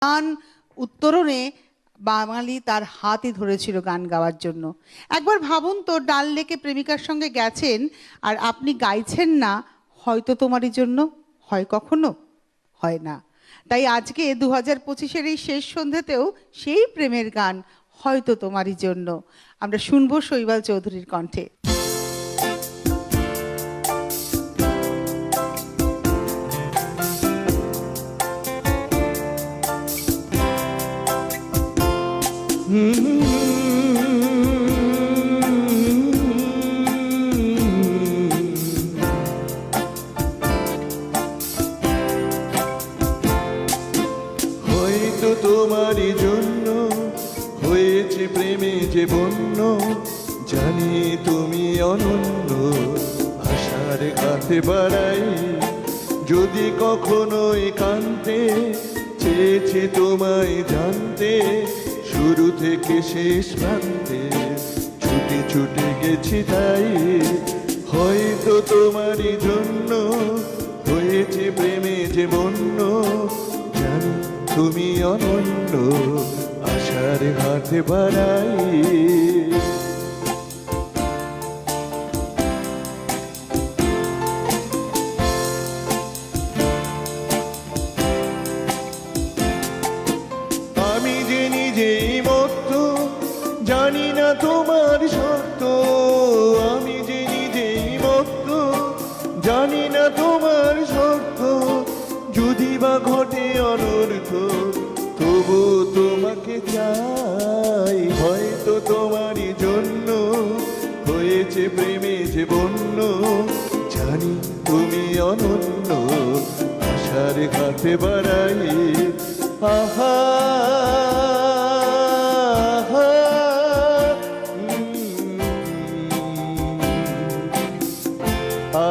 গান উত্তরণে বাঙালি তার হাতই ধরেছিল গান গাওয়ার জন্য। একবার ভাবুন তো, ডাল লেকে প্রেমিকার সঙ্গে গেছেন আর আপনি গাইছেন না হয়তো তোমারই জন্য, হয় কখনো? হয় না। তাই আজকে 2025-এর এই শেষ সন্ধ্যাতেও সেই প্রেমের গান হয়তো তোমারই জন্য আমরা শুনবো শৈবাল চৌধুরীর কণ্ঠে। হয়তো তোমারই জন্য হয়েছে প্রেমে যে বন্য, জানি তুমি অনন্য, আশার কাছে বাড়াই যদি কখনো একান্তে চেয়েছি তোমায় জানতে, শুরু থেকে শেষ প্রান্তে ছুটে ছুটে গেছি তাই। হয়তো তোমারই জন্য হয়েছে প্রেমে যে বন্য, জানি তুমি অনন্য, আশার হাতে বাড়াই। আমি যে নিজেই মত্ত, জানি না তোমার সত্য, আমি যে নিজেই মত্ত, জানি না তোমার সত্য, যদি বা ঘটে অনর্থ তবু তোমাকে চাই। হয়তো তোমারই জন্য হয়েছে প্রেমে যে বন্য, জানি তুমি অনন্য, আশার কাছে বাড়াই। আহা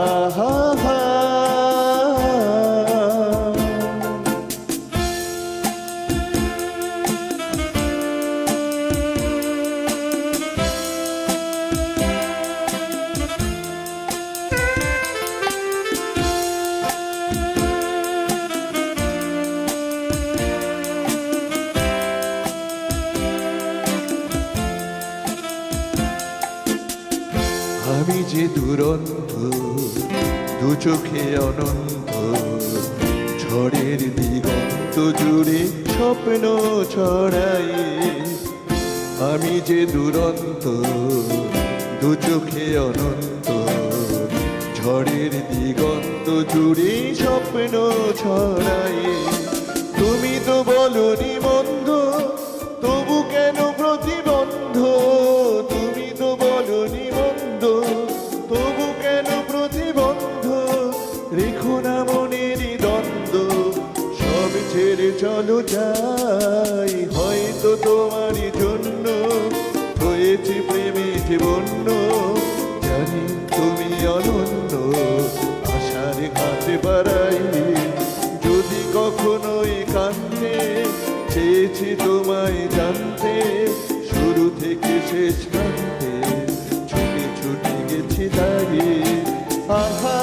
আহা আমি যে দুরন্ত, দু চোখে অনন্ত, ঝড়ের দিগন্ত জুড়ে স্বপ্ন ছড়াই। আমি যে দুরন্ত, দু চোখে অনন্ত, ঝড়ের দিগন্ত জুড়ে স্বপ্ন ছড়াই। তুমি তো বলনি মন্দ, তবু কেন প্রতিবন্ধ, তুমি তো বলনি মন্দ, তবু কেন প্রতিবন্ধ, রেখো না মনের দ্বন্দ্ব, সব ছেড়ে চলো যাই। হয়তো তোমারই জন্য হয়েছে প্রেমে যে বন্য, জানি তুমি অনন্য, আশার কাছে বাড়াই। যদি কখনো একান্তে চেয়েছি তোমায় জানতে, শুরু থেকে শেষ প্রান্তে ছুটে ছুটে গেছি দাঁড়িয়ে। আহা